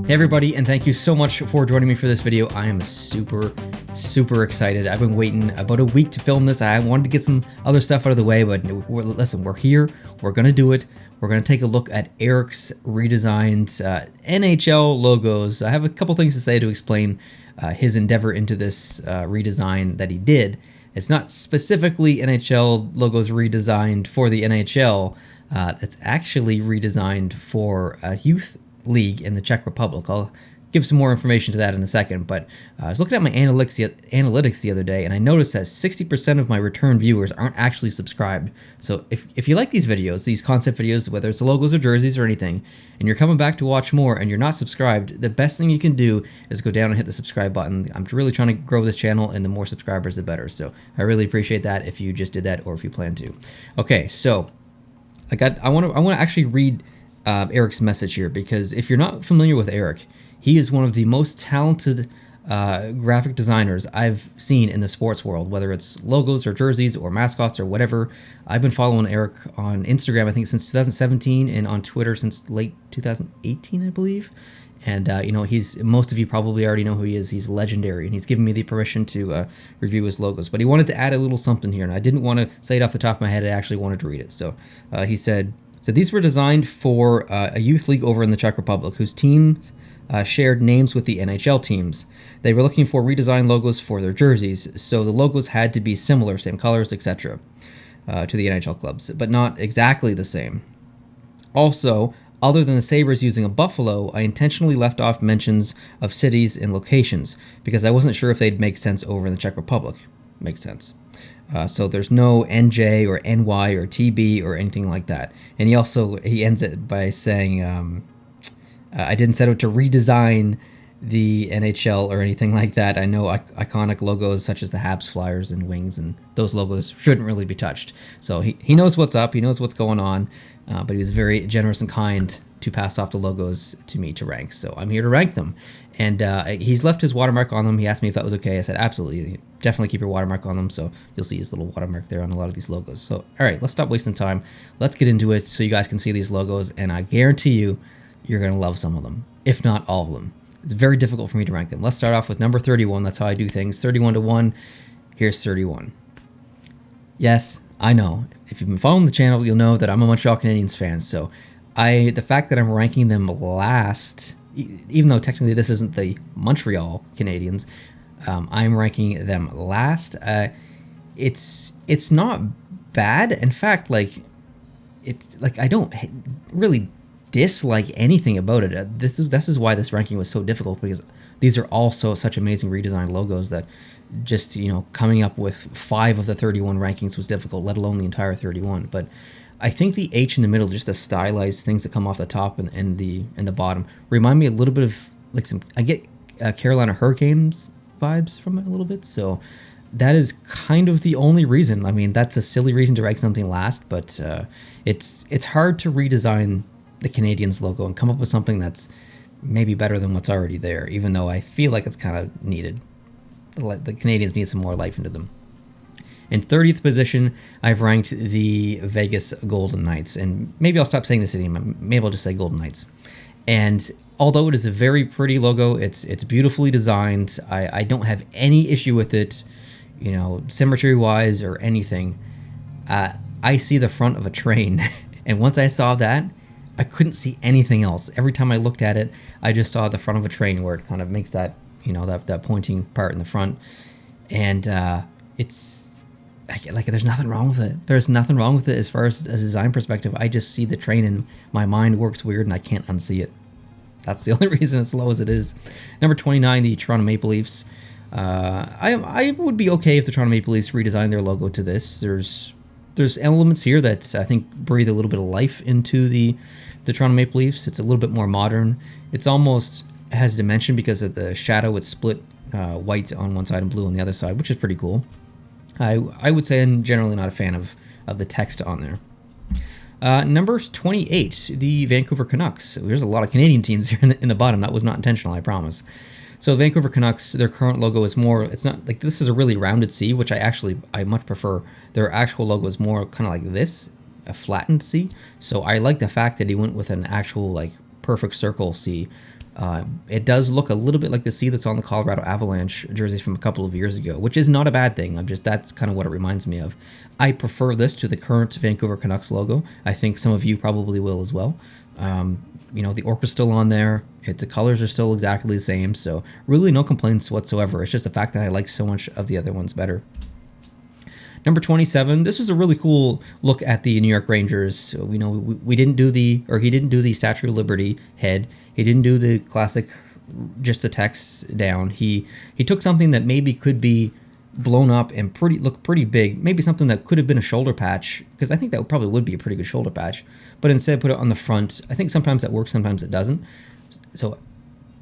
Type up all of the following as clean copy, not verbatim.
Hey everybody, and thank you so much for joining me for this video. I am super excited. I've been waiting about a week to film this. I wanted to get some other stuff out of the way, but listen, we're here. We're going to do it. We're going to take a look at Eric's redesigned NHL logos. I have a couple things to say to explain his endeavor into this redesign that he did. It's not specifically NHL logos redesigned for the NHL. It's actually redesigned for a youth league in the Czech Republic. I'll give some more information to that in a second, but I was looking at my analytics the other day, and I noticed that 60% of my return viewers aren't actually subscribed. So if you like these videos, these concept videos, whether it's logos or jerseys or anything, and you're coming back to watch more and you're not subscribed, the best thing you can do is go down and hit the subscribe button. I'm really trying to grow this channel, and the more subscribers, the better. So I really appreciate that if you just did that or if you plan to. Okay, so I want to actually read Eric's message here, because if you're not familiar with Eric, he is one of the most talented graphic designers I've seen in the sports world, whether it's logos or jerseys or mascots or whatever. I've been following Eric on Instagram, I think, since 2017, and on Twitter since late 2018, I believe. And, you know, most of you probably already know who he is. He's legendary, and he's given me the permission to review his logos. But he wanted to add a little something here, and I didn't want to say it off the top of my head. I actually wanted to read it. So he said, these were designed for a youth league over in the Czech Republic, whose teams shared names with the NHL teams. They were looking for redesigned logos for their jerseys, so the logos had to be similar, same colors, etc., to the NHL clubs, but not exactly the same. Also, other than the Sabres using a buffalo, I intentionally left off mentions of cities and locations, because I wasn't sure if they'd make sense over in the Czech Republic. Makes sense. So there's no NJ or NY or TB or anything like that. And he ends it by saying, I didn't set out to redesign the NHL or anything like that. I know iconic logos such as the Habs, Flyers, and Wings, and those logos shouldn't really be touched. So he knows what's up. He knows what's going on. But he was very generous and kind to pass off the logos to me to rank. So I'm here to rank them. And he's left his watermark on them. He asked me if that was okay. I said, absolutely. Definitely keep your watermark on them. So you'll see his little watermark there on a lot of these logos. So, all right, let's stop wasting time. Let's get into it so you guys can see these logos. And I guarantee you're going to love some of them, if not all of them. It's very difficult for me to rank them. Let's start off with number 31. That's how I do things. 31 to 1. Here's 31. Yes, I know. If you've been following the channel, you'll know that I'm a Montreal Canadiens fan. So the fact that I'm ranking them last, even though technically this isn't the Montreal Canadiens, I'm ranking them last. It's not bad. In fact, it's like I don't really dislike anything about it. This is why this ranking was so difficult, because these are also such amazing redesigned logos that just, you know, coming up with 5 of the 31 rankings was difficult, let alone the entire 31. But I think the H in the middle, just the stylized things that come off the top and the bottom, remind me a little bit of I get Carolina Hurricanes vibes from it a little bit. So that is kind of the only reason. I mean, that's a silly reason to rank something last, but it's hard to redesign the Canadiens logo and come up with something that's maybe better than what's already there, even though I feel like it's kind of needed. The Canadiens need some more life into them. In 30th position, I've ranked the Vegas Golden Knights, and maybe I'll stop saying the city. Maybe I'll just say Golden Knights. And although it is a very pretty logo, it's beautifully designed. I don't have any issue with it, you know, symmetry-wise or anything. I see the front of a train, and once I saw that, I couldn't see anything else. Every time I looked at it, I just saw the front of a train, where it kind of makes that, you know, that pointing part in the front. And it's like there's nothing wrong with it. There's nothing wrong with it as far as a design perspective. I just see the train and my mind works weird and I can't unsee it. That's the only reason it's low as it is. Number 29, the Toronto Maple Leafs. I would be okay if the Toronto Maple Leafs redesigned their logo to this. There's elements here that I think breathe a little bit of life into the Toronto Maple Leafs. It's a little bit more modern. It's almost has dimension because of the shadow. It's split white on one side and blue on the other side, which is pretty cool. I would say I'm generally not a fan of the text on there. Number 28, the Vancouver Canucks. There's a lot of Canadian teams here in the bottom. That was not intentional, I promise. So the Vancouver Canucks, their current logo is more, it's not like this is a really rounded C, which I much prefer. Their actual logo is more kind of like this, a flattened C. So I like the fact that he went with an actual like perfect circle C It does look a little bit like the C that's on the Colorado Avalanche jerseys from a couple of years ago, which is not a bad thing. That's kind of what it reminds me of. I prefer this to the current Vancouver Canucks logo. I think some of you probably will as well. The Orca's still on there. The colors are still exactly the same, so really no complaints whatsoever. It's just the fact that I like so much of the other ones better. Number 27, this was a really cool look at the New York Rangers. So, he didn't do the Statue of Liberty head. He didn't do the classic just the text down. He took something that maybe could be blown up and look pretty big, maybe something that could have been a shoulder patch, because I think that probably would be a pretty good shoulder patch, but instead put it on the front. I think sometimes that works, sometimes it doesn't. So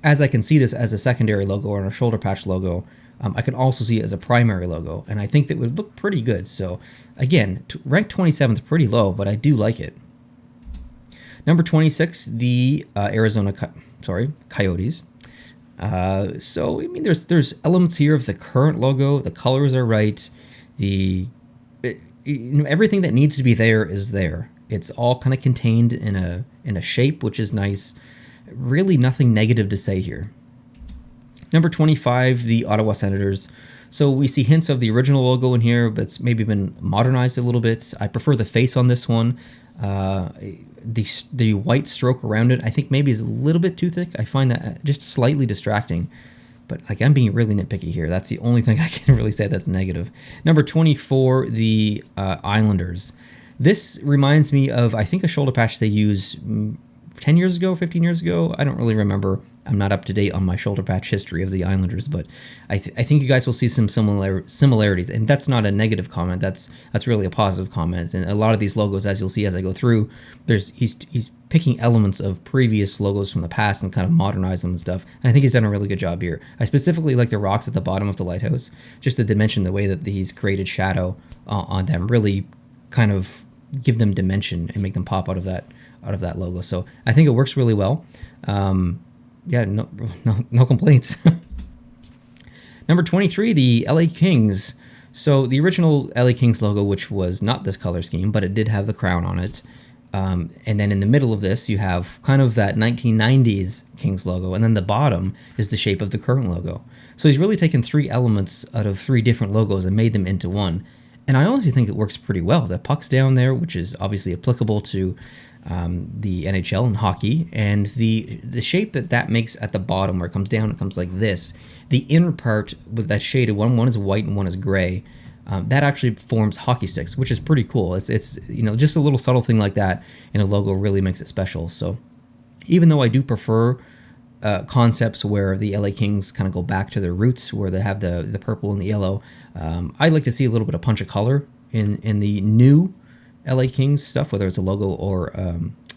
as I can see this as a secondary logo or a shoulder patch logo, I can also see it as a primary logo, and I think that would look pretty good. So again, ranked 27th, pretty low, but I do like it. Number 26, the Arizona Coyotes. There's elements here of the current logo. The colors are right. Everything that needs to be there is there. It's all kind of contained in a shape, which is nice. Really nothing negative to say here. Number 25, the Ottawa Senators. So we see hints of the original logo in here, but it's maybe been modernized a little bit. I prefer the face on this one. The white stroke around it, I think maybe is a little bit too thick. I find that just slightly distracting. But I'm being really nitpicky here. That's the only thing I can really say that's negative. Number 24, the Islanders. This reminds me of, I think, a shoulder patch they used 10 years ago, 15 years ago. I don't really remember. I'm not up to date on my shoulder patch history of the Islanders, but I think you guys will see some similarities, and that's not a negative comment. That's really a positive comment. And a lot of these logos, as you'll see as I go through, he's picking elements of previous logos from the past and kind of modernize them and stuff. And I think he's done a really good job here. I specifically like the rocks at the bottom of the lighthouse, just to dimension the way that he's created shadow on them. Really kind of give them dimension and make them pop out of that logo. So I think it works really well. No complaints. Number 23, the LA Kings. So the original LA Kings logo, which was not this color scheme, but it did have the crown on it. And then in the middle of this, you have kind of that 1990s Kings logo, and then the bottom is the shape of the current logo. So he's really taken three elements out of three different logos and made them into one. And I honestly think it works pretty well. The puck's down there, which is obviously applicable to the NHL and hockey, and the shape that makes at the bottom where it comes down, it comes like this. The inner part with that shaded one is white and one is gray. That actually forms hockey sticks, which is pretty cool. It's just a little subtle thing like that in a logo really makes it special. So even though I do prefer concepts where the LA Kings kind of go back to their roots, where they have the purple and the yellow, I'd like to see a little bit of punch of color in the new LA Kings stuff, whether it's a logo or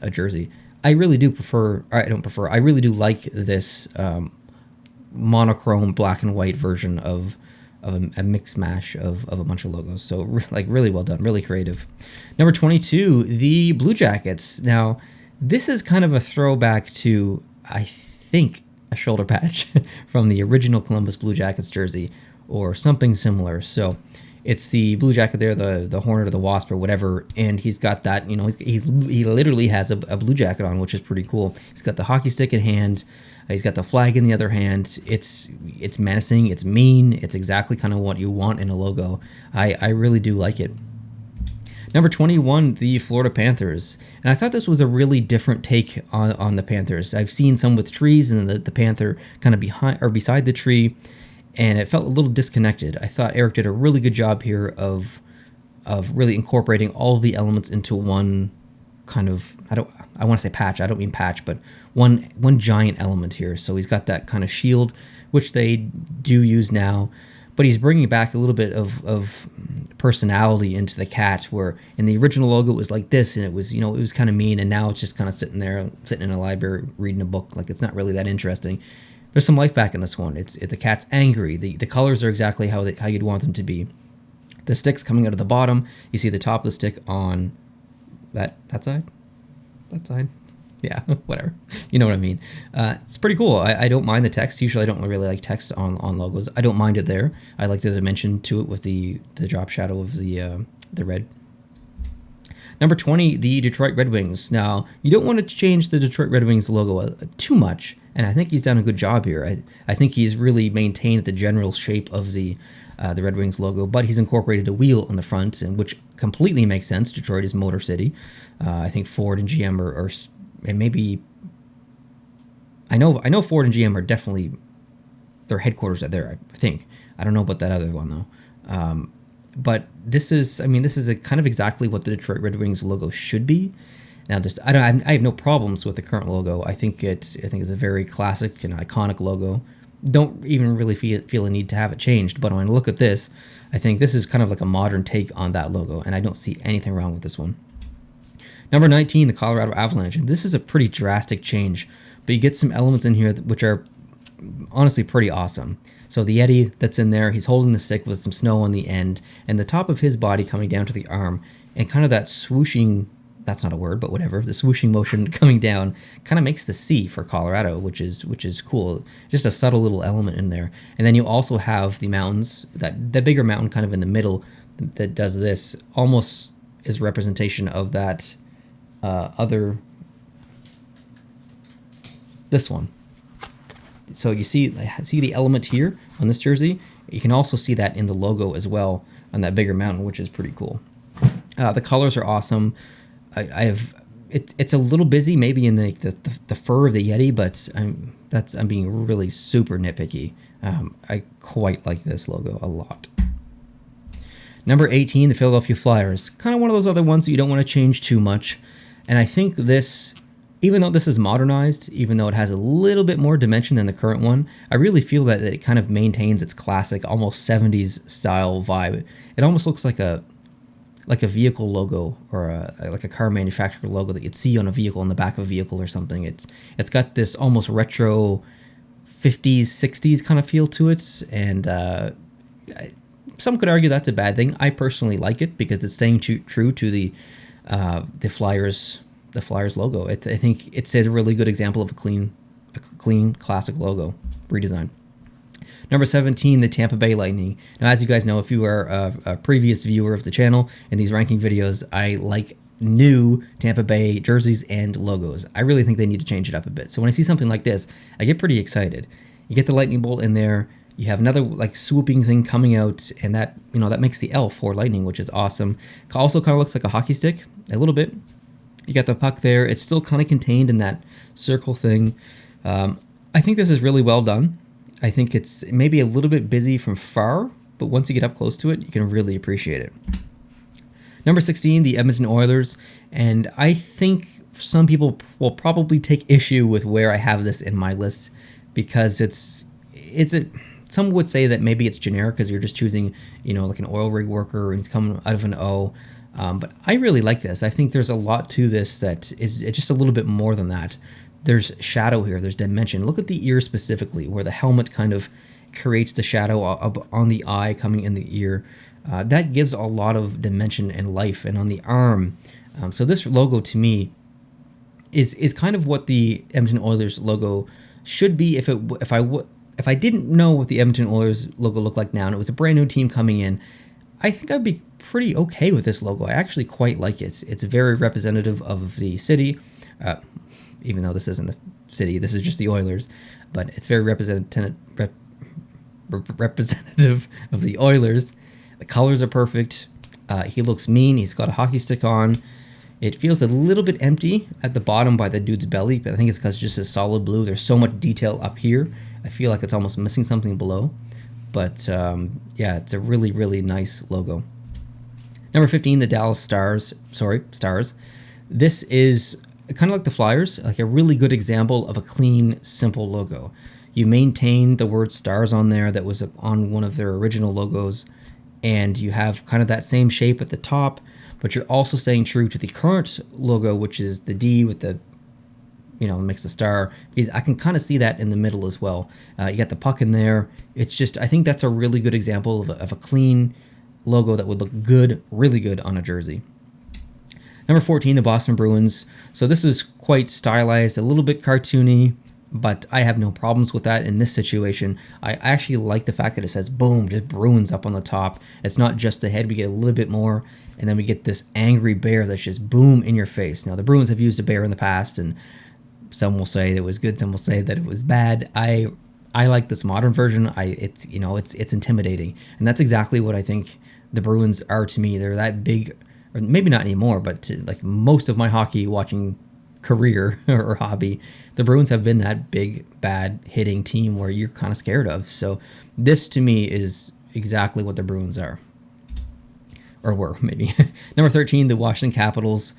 a jersey. I really do like this monochrome black and white version of a mix mash of a bunch of logos. So really well done, really creative. Number 22, the Blue Jackets. Now this is kind of a throwback to, I think, a shoulder patch from the original Columbus Blue Jackets jersey or something similar. So it's the Blue Jacket there, the Hornet or the Wasp or whatever, and he's got that, he literally has a Blue Jacket on, which is pretty cool. He's got the hockey stick in hand, he's got the flag in the other hand. It's menacing, it's mean, it's exactly kind of what you want in a logo. I really do like it. Number 21, the Florida Panthers. And I thought this was a really different take on the Panthers. I've seen some with trees and the Panther kind of behind or beside the tree, and it felt a little disconnected. I thought Eric did a really good job here of really incorporating all of the elements into one kind of, I want to say patch, I don't mean patch, but one giant element here. So he's got that kind of shield, which they do use now, but he's bringing back a little bit of personality into the cat, where in the original logo it was like this, and it was kind of mean, and now it's just kind of sitting in a library reading a book. Like, it's not really that interesting. There's some life back in this one. The cat's angry. The colors are exactly how you'd want them to be. The stick's coming out of the bottom. You see the top of the stick on that side? That side? Yeah, whatever. You know what I mean. It's pretty cool. I don't mind the text. Usually I don't really like text on logos. I don't mind it there. I like the dimension to it with the drop shadow of the red. Number 20, the Detroit Red Wings. Now, you don't want to change the Detroit Red Wings logo too much, and I think he's done a good job here. I think he's really maintained the general shape of the Red Wings logo, but he's incorporated a wheel on the front, and which completely makes sense. Detroit is Motor City. I think Ford and GM are and maybe I know Ford and GM are definitely, their headquarters are there. I think. I don't know about that other one though. But this is a kind of exactly what the Detroit Red Wings logo should be. Now, I have no problems with the current logo. I think it's a very classic and iconic logo. Don't even really feel a need to have it changed. But when I look at this, I think this is kind of like a modern take on that logo, and I don't see anything wrong with this one. Number 19, the Colorado Avalanche. And this is a pretty drastic change, but you get some elements in here which are honestly pretty awesome. So the Yeti that's in there, he's holding the stick with some snow on the end, and the top of his body coming down to the arm, and kind of that swooshing, that's not a word, but whatever, the swooshing motion coming down kind of makes the C for Colorado, which is cool. Just a subtle little element in there. And then you also have the mountains, that bigger mountain kind of in the middle that does this, almost is representation of that this one. So you see the element here on this jersey. You can also see that in the logo as well on that bigger mountain, which is pretty cool. The colors are awesome. It's a little busy maybe in the fur of the Yeti, but I'm being really super nitpicky. I quite like this logo a lot. Number 18, the Philadelphia Flyers. Kind of one of those other ones that you don't want to change too much. And I think this, even though this is modernized, even though it has a little bit more dimension than the current one, I really feel that it kind of maintains its classic, almost 70s style vibe. It almost looks like a vehicle logo, or like a car manufacturer logo that you'd see on a vehicle, on the back of a vehicle or something. It's got this almost retro 50s, 60s kind of feel to it, and some could argue that's a bad thing. I personally like it because it's staying true to the Flyers logo. I think it's a really good example of a clean classic logo redesign. Number 17, the Tampa Bay Lightning. Now, as you guys know, if you are a previous viewer of the channel in these ranking videos, I like new Tampa Bay jerseys and logos. I really think they need to change it up a bit. So when I see something like this, I get pretty excited. You get the lightning bolt in there. You have another like swooping thing coming out, and that makes the L for lightning, which is awesome. Also kind of looks like a hockey stick a little bit. You got the puck there. It's still kind of contained in that circle thing. I think this is really well done. I think it's maybe a little bit busy from far, but once you get up close to it, you can really appreciate it. Number 16, the Edmonton Oilers. And I think some people will probably take issue with where I have this in my list, because some would say that maybe it's generic because you're just choosing, like an oil rig worker and it's coming out of an O. But I really like this. I think there's a lot to this that is just a little bit more than that. There's shadow here. There's dimension. Look at the ear specifically, where the helmet kind of creates the shadow on the eye coming in the ear. That gives a lot of dimension and life. And on the arm, so this logo to me is kind of what the Edmonton Oilers logo should be if I didn't know what the Edmonton Oilers logo looked like now, and it was a brand new team coming in. I think I'd be pretty okay with this logo. I actually quite like it. It's very representative of the city. Even though this isn't a city, this is just the Oilers, but it's very representative of the Oilers. The colors are perfect. He looks mean. He's got a hockey stick on. It feels a little bit empty at the bottom by the dude's belly, but I think it's because it's just a solid blue. There's so much detail up here. I feel like it's almost missing something below. But yeah, it's a really, really nice logo. Number 15, the Dallas Stars. This is kind of like the Flyers, like a really good example of a clean, simple logo. You maintain the word Stars on there that was on one of their original logos, and you have kind of that same shape at the top, but you're also staying true to the current logo, which is the D with the, makes the star, because I can kind of see that in the middle as well. You got the puck in there. It's just, I think that's a really good example of a clean logo that would look good, really good on a jersey. Number 14, the Boston Bruins. So this is quite stylized, a little bit cartoony, but I have no problems with that in this situation. I actually like the fact that it says boom, just Bruins up on the top. It's not just the head. We get a little bit more, and then we get this angry bear that's just boom in your face. Now, the Bruins have used a bear in the past, and Some will say it was good. Some will say that it was bad. I like this modern version. It's intimidating, and that's exactly what I think the Bruins are to me. They're that big, or maybe not anymore, but to, like most of my hockey watching career or hobby, the Bruins have been that big, bad hitting team where you're kind of scared of. So this to me is exactly what the Bruins are, or were maybe. Number 13, the Washington Capitals.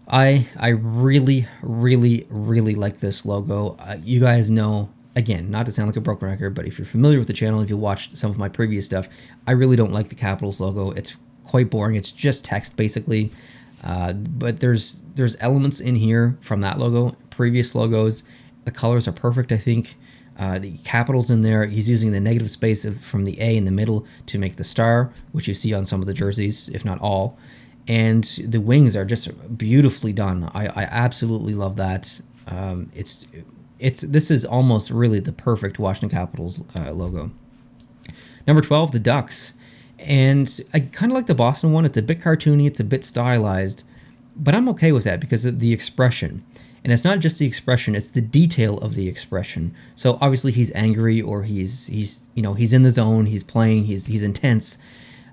I really, really, really like this logo. You guys know, again, not to sound like a broken record, but if you're familiar with the channel, if you watched some of my previous stuff, I really don't like the Capitals logo. It's quite boring. It's just text, basically. But there's elements in here from that logo, previous logos. The colors are perfect, I think. The Capitals in there, he's using the negative space from the A in the middle to make the star, which you see on some of the jerseys, if not all. And the wings are just beautifully done. I absolutely love that. This is almost really the perfect Washington Capitals logo. Number 12, the Ducks. And I kind of like the Boston one. It's a bit cartoony, it's a bit stylized, but I'm okay with that because of the expression. And it's not just the expression, it's the detail of the expression. So obviously he's angry, or he's in the zone, he's playing, he's intense.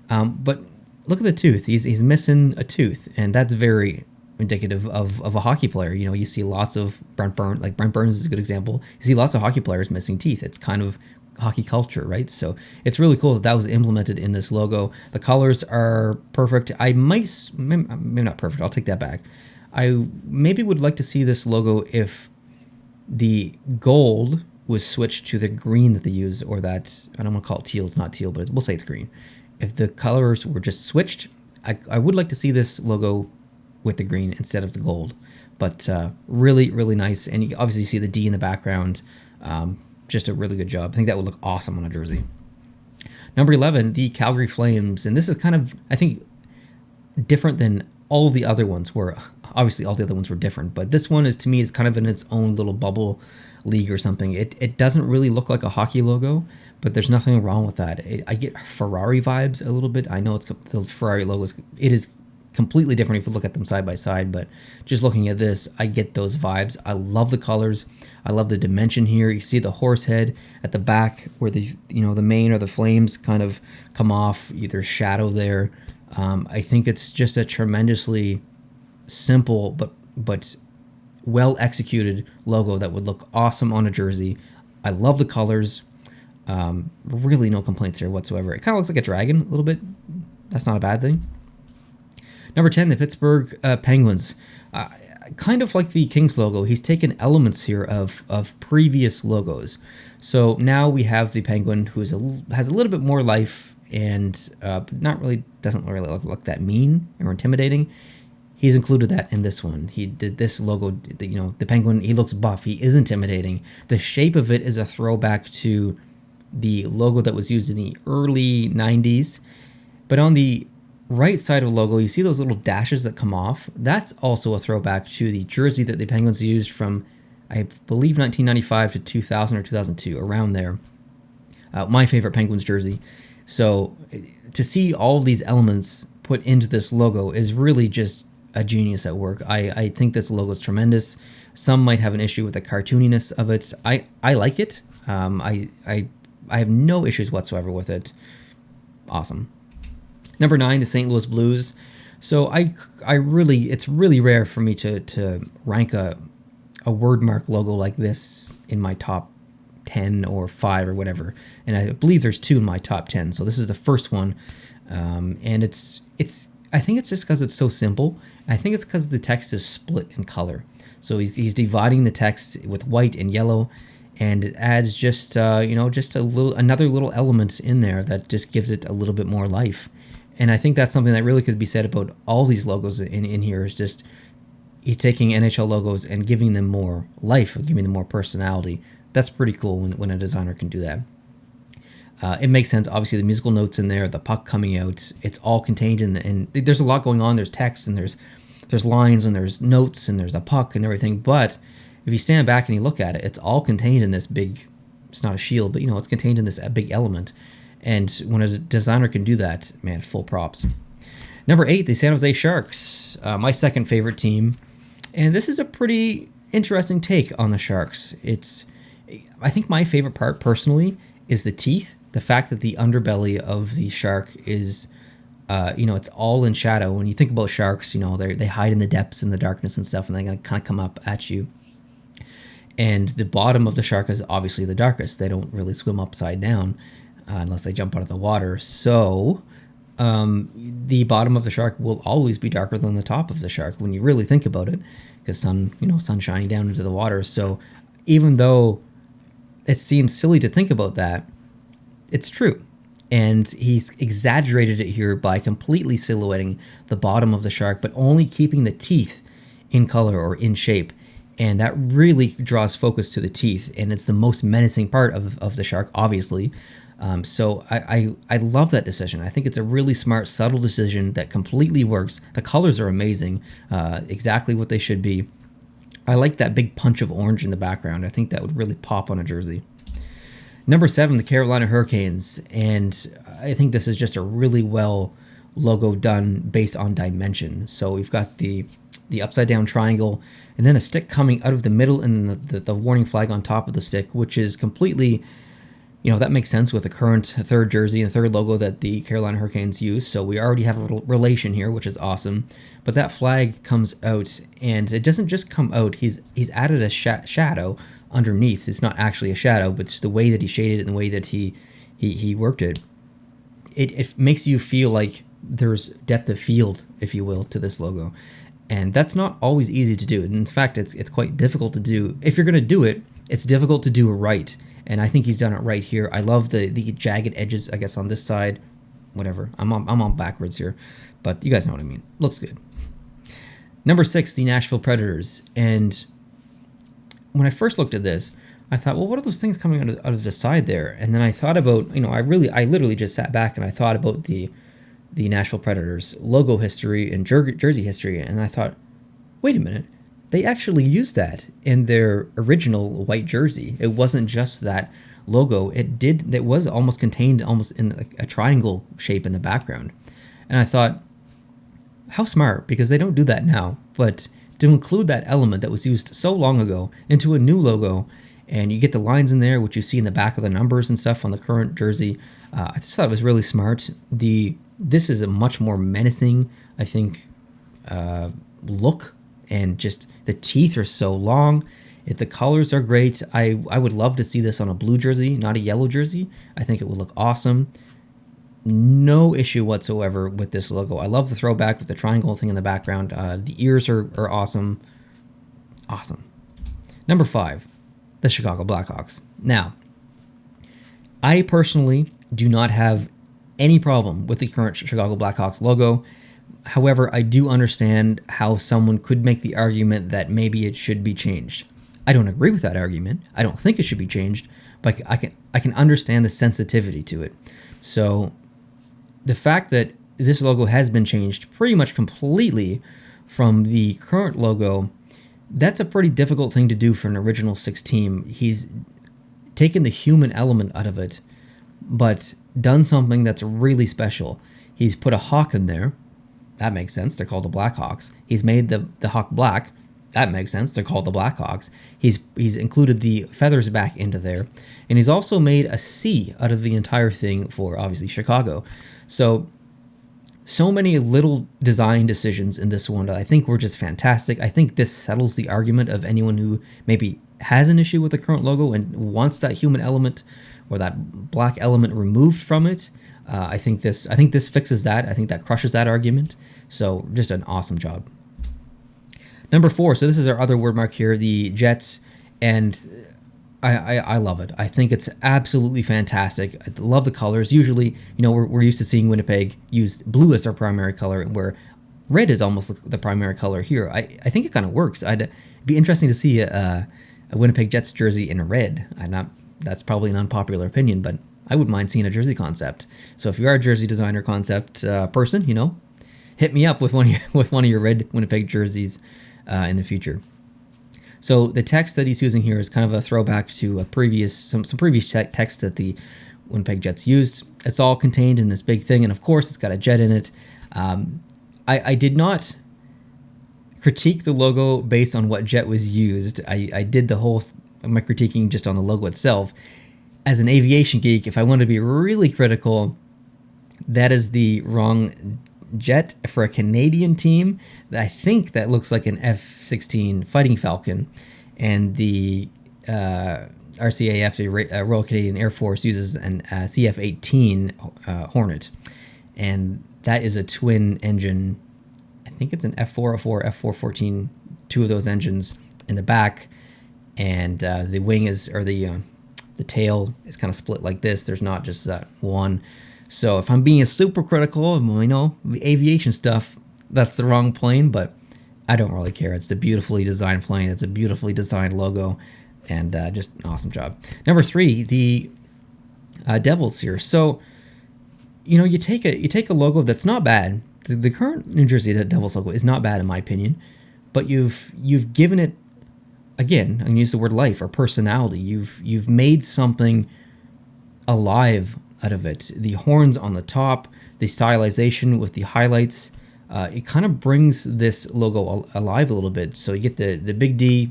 But look at the tooth. He's missing a tooth, and that's very indicative of a hockey player. You see lots of Brent Burns is a good example. You see lots of hockey players missing teeth. It's kind of hockey culture, right? So it's really cool that was implemented in this logo. The colors are perfect. Maybe not perfect. I'll take that back. I maybe would like to see this logo if the gold was switched to the green that they use, or that, I don't want to call it teal. It's not teal, but we'll say it's green. If the colors were just switched, I would like to see this logo with the green instead of the gold. But really, really nice. And you obviously see the D in the background. Just a really good job. I think that would look awesome on a jersey. Number 11, the Calgary Flames. And this is kind of, I think, different than all the other ones were. Obviously, all the other ones were different. But this one is, to me, is kind of in its own little bubble league or something. It doesn't really look like a hockey logo, but there's nothing wrong with that. I get Ferrari vibes a little bit. I know the Ferrari logos. It is completely different if you look at them side by side, but just looking at this, I get those vibes. I love the colors. I love the dimension here. You see the horse head at the back where the mane or the flames kind of come off. There's shadow there. I think it's just a tremendously simple but well executed logo that would look awesome on a jersey. I love the colors. Really no complaints here whatsoever. It kind of looks like a dragon a little bit. That's not a bad thing. Number 10, the Pittsburgh Penguins. Kind of like the Kings logo, he's taken elements here of previous logos. So now we have the Penguin, who has a little bit more life and doesn't really look that mean or intimidating. He's included that in this one. He did this logo, the Penguin, he looks buff, he is intimidating. The shape of it is a throwback to the logo that was used in the early 90s. But on the right side of the logo, you see those little dashes that come off. That's also a throwback to the jersey that the Penguins used from, I believe, 1995 to 2000 or 2002, around there. My favorite Penguins jersey. So to see all of these elements put into this logo is really just a genius at work. I think this logo is tremendous. Some might have an issue with the cartooniness of it. I like it. I have no issues whatsoever with it. Awesome. Number 9, the St. Louis Blues. So it's really rare for me to rank a word mark logo like this in my top 10 or 5 or whatever. And I believe there's 2 in my top 10. So this is the first one. And I think it's just because it's so simple. I think it's because the text is split in color. So he's dividing the text with white and yellow, and it adds just another little element in there that just gives it a little bit more life. And I think that's something that really could be said about all these logos in here, is just he's taking NHL logos and giving them more life, giving them more personality. That's pretty cool when a designer can do that. It makes sense. Obviously, the musical notes in there, the puck coming out, it's all contained and there's a lot going on. There's text and there's lines and there's notes and there's a puck and everything. But if you stand back and you look at it, it's all contained in this big, it's not a shield, but it's contained in this big element. And when a designer can do that, man, full props. Number 8, the San Jose Sharks, my second favorite team. And this is a pretty interesting take on the Sharks. I think my favorite part personally is the teeth. The fact that the underbelly of the shark is, it's all in shadow. When you think about sharks, they hide in the depths and the darkness and stuff, and they're gonna kind of come up at you. And the bottom of the shark is obviously the darkest. They don't really swim upside down unless they jump out of the water. So the bottom of the shark will always be darker than the top of the shark when you really think about it, because sun shining down into the water. So even though it seems silly to think about that, it's true. And he's exaggerated it here by completely silhouetting the bottom of the shark, but only keeping the teeth in color or in shape. And that really draws focus to the teeth, and it's the most menacing part of the shark, obviously. So I love that decision. I think it's a really smart, subtle decision that completely works. The colors are amazing, exactly what they should be. I like that big punch of orange in the background. I think that would really pop on a jersey. Number 7, the Carolina Hurricanes, and I think this is just a really well logo done based on dimension. So we've got the upside down triangle, and then a stick coming out of the middle, and the warning flag on top of the stick, which is completely, that makes sense with the current third jersey and third logo that the Carolina Hurricanes use. So we already have a relation here, which is awesome. But that flag comes out, and it doesn't just come out. He's added a shadow underneath. It's not actually a shadow, but it's the way that he shaded it and the way that he worked it. It makes you feel like there's depth of field, if you will, to this logo. And that's not always easy to do. In fact, it's quite difficult to do. If you're going to do it, it's difficult to do it right. And I think he's done it right here. I love the jagged edges, I guess, on this side. Whatever. I'm on backwards here. But you guys know what I mean. Looks good. Number 6, the Nashville Predators. And when I first looked at this, I thought, well, what are those things coming out of the side there? And then I thought about, I literally just sat back and I thought about the Nashville Predators logo history and jersey history, and I thought, wait a minute, they actually used that in their original white jersey. It wasn't just that logo. It was almost contained almost in a triangle shape in the background. And I thought, how smart, because they don't do that now. But to include that element that was used so long ago into a new logo, and you get the lines in there, which you see in the back of the numbers and stuff on the current jersey, I just thought it was really smart. This is a much more menacing, I think, look, and just the teeth are so long. The colors are great. I would love to see this on a blue jersey, not a yellow jersey. I think it would look awesome. No issue whatsoever with this logo. I love the throwback with the triangle thing in the background. The ears are awesome. Awesome. Number 5, the Chicago Blackhawks. Now, I personally do not have any problem with the current Chicago Blackhawks logo. However, I do understand how someone could make the argument that maybe it should be changed. I don't agree with that argument. I don't think it should be changed, but I can understand the sensitivity to it. So the fact that this logo has been changed pretty much completely from the current logo, that's a pretty difficult thing to do for an original 6 team. He's taken the human element out of it, but done something that's really special. He's put a hawk in there. That makes sense. They're called the Blackhawks. He's made the hawk black. That makes sense. They're called the Blackhawks. He's included the feathers back into there. And he's also made a C out of the entire thing for, obviously, Chicago. So many little design decisions in this one that I think were just fantastic. I think this settles the argument of anyone who maybe has an issue with the current logo and wants that human element or that black element removed from it. I think this fixes that. I think that crushes that argument. So just an awesome job. Number 4, so this is our other word mark here, the Jets, and I love it. I think it's absolutely fantastic. I love the colors. Usually, we're used to seeing Winnipeg use blue as their primary color, where red is almost the primary color here. I think it kind of works. It'd be interesting to see a Winnipeg Jets jersey in red. That's probably an unpopular opinion, but I wouldn't mind seeing a jersey concept. So if you are a jersey designer concept person, hit me up with one of your red Winnipeg jerseys in the future. So the text that he's using here is kind of a throwback to some previous text that the Winnipeg Jets used. It's all contained in this big thing, and of course it's got a jet in it. I did not critique the logo based on what jet was used. I did the whole my critiquing just on the logo itself. As an aviation geek, if I want to be really critical, that is the wrong jet for a Canadian team. I think that looks like an F-16 Fighting Falcon, and the RCAF, the Royal Canadian Air Force, uses an CF-18 Hornet, and that is a twin engine. I think it's an F404, F414, two of those engines in the back, and the wing is, or the tail is kind of split like this. There's not just that one. So if I'm being super critical, the aviation stuff, that's the wrong plane, but I don't really care. It's a beautifully designed plane. It's a beautifully designed logo, and just an awesome job. Number 3, the Devils here. So, you take a logo that's not bad. The current New Jersey Devils logo is not bad in my opinion, but you've given it, again, I'm gonna use the word life or personality. You've made something alive out of it. The horns on the top, the stylization with the highlights, it kind of brings this logo alive a little bit. So you get the big D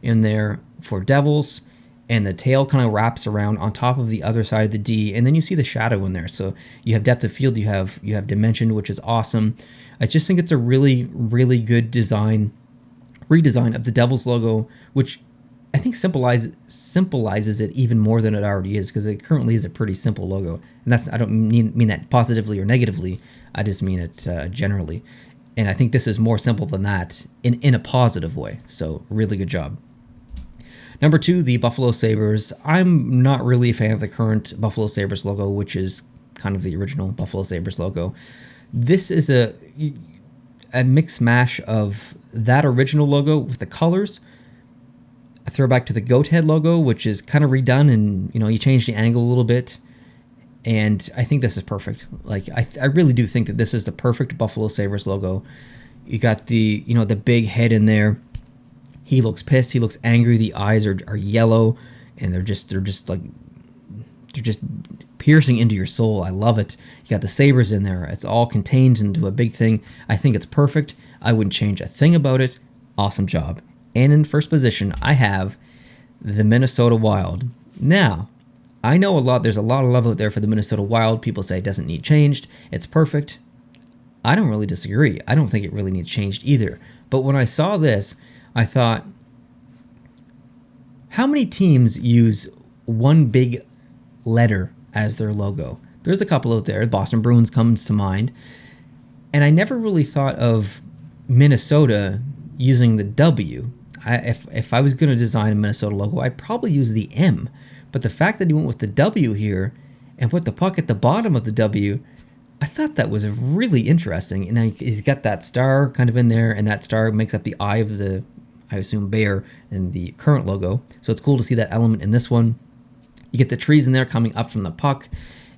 in there for Devils, and the tail kind of wraps around on top of the other side of the D, and then you see the shadow in there. So you have depth of field, you have dimension, which is awesome. I just think it's a really, really good redesign of the Devils logo, which I think symbolizes it even more than it already is, because it currently is a pretty simple logo. And I don't mean that positively or negatively. I just mean it generally. And I think this is more simple than that in a positive way. So really good job. Number 2, the Buffalo Sabres. I'm not really a fan of the current Buffalo Sabres logo, which is kind of the original Buffalo Sabres logo. This is a mix mash of that original logo with the colors, a throwback to the goat head logo, which is kind of redone, and you change the angle a little bit. And I think this is perfect. Like I really do think that this is the perfect Buffalo Sabres logo. You got the the big head in there. He looks pissed. He looks angry. The eyes are yellow, and they're just piercing into your soul. I love it. You got the Sabres in there. It's all contained into a big thing. I think it's perfect. I wouldn't change a thing about it. Awesome job. And in first position, I have the Minnesota Wild. Now, I know there's a lot of love out there for the Minnesota Wild. People say it doesn't need changed. It's perfect. I don't really disagree. I don't think it really needs changed either. But when I saw this, I thought, how many teams use one big letter as their logo? There's a couple out there. Boston Bruins comes to mind. And I never really thought of Minnesota using the W. If I was going to design a Minnesota logo, I'd probably use the M. But the fact that he went with the W here and put the puck at the bottom of the W, I thought that was really interesting. And he's got that star kind of in there, and that star makes up the eye of the, I assume, bear in the current logo. So it's cool to see that element in this one. You get the trees in there coming up from the puck,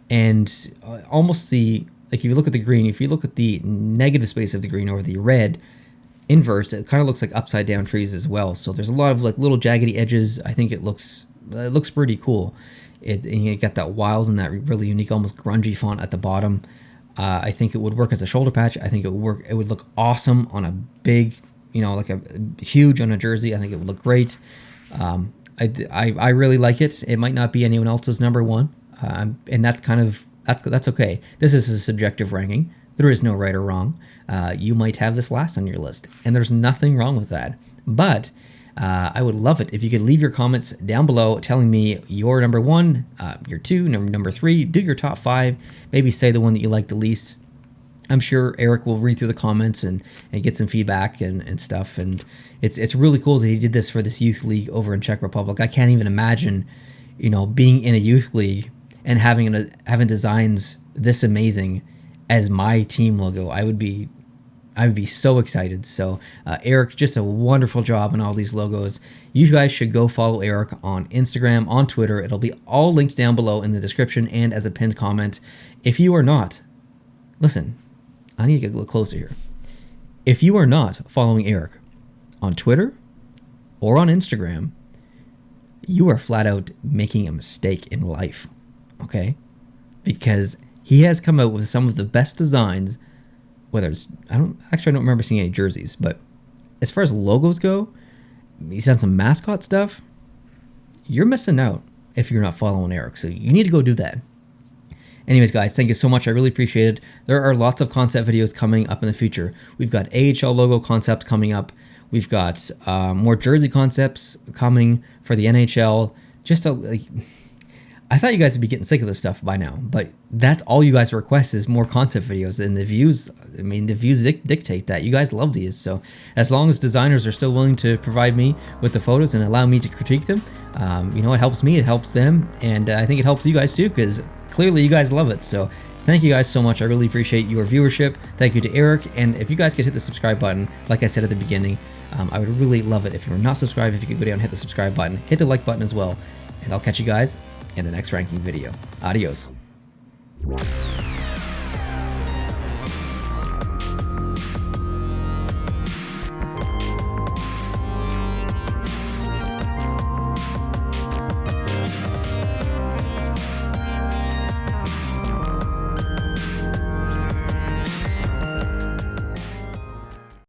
and almost if you look at the green, if you look at the negative space of the green over the red, inverse, it kind of looks like upside down trees as well. So there's a lot of little jaggedy edges. I think it looks pretty cool. And you got that wild and that really unique, almost grungy font at the bottom. I think it would work as a shoulder patch. I think it would look awesome on a big, like a huge on a jersey. I think it would look great. I really like it. It might not be anyone else's number one, and that's okay. This is a subjective ranking. There is no right or wrong. You might have this last on your list, and there's nothing wrong with that. But I would love it if you could leave your comments down below telling me your number 1, your 2, number 3, do your top 5, maybe say the one that you like the least. I'm sure Eric will read through the comments and get some feedback and stuff. And it's really cool that he did this for this youth league over in Czech Republic. I can't even imagine, being in a youth league and having designs this amazing as my team logo. I would be so excited. So Eric, just a wonderful job on all these logos. You guys should go follow Eric on Instagram, on Twitter. It'll be all linked down below in the description and as a pinned comment. If you are not, listen, I need to get a little closer here. If you are not following Eric on Twitter or on Instagram, you are flat out making a mistake in life, okay? Because he has come out with some of the best designs. Whether it's, I don't remember seeing any jerseys, but as far as logos go, he's done some mascot stuff. You're missing out if you're not following Eric. So you need to go do that. Anyways, guys, thank you so much. I really appreciate it. There are lots of concept videos coming up in the future. We've got AHL logo concepts coming up. We've got more jersey concepts coming for the NHL. I thought you guys would be getting sick of this stuff by now, but that's all you guys request is more concept videos, and the views, I mean, the views dictate that. You guys love these, so as long as designers are still willing to provide me with the photos and allow me to critique them, you know, it helps me, it helps them, and I think it helps you guys too, because clearly you guys love it. So thank you guys so much. I really appreciate your viewership. Thank you to Eric, and if you guys could hit the subscribe button, like I said at the beginning, I would really love it if you were not subscribed, if you could go down and hit the subscribe button, hit the like button as well, and I'll catch you guys in the next ranking video. Adios.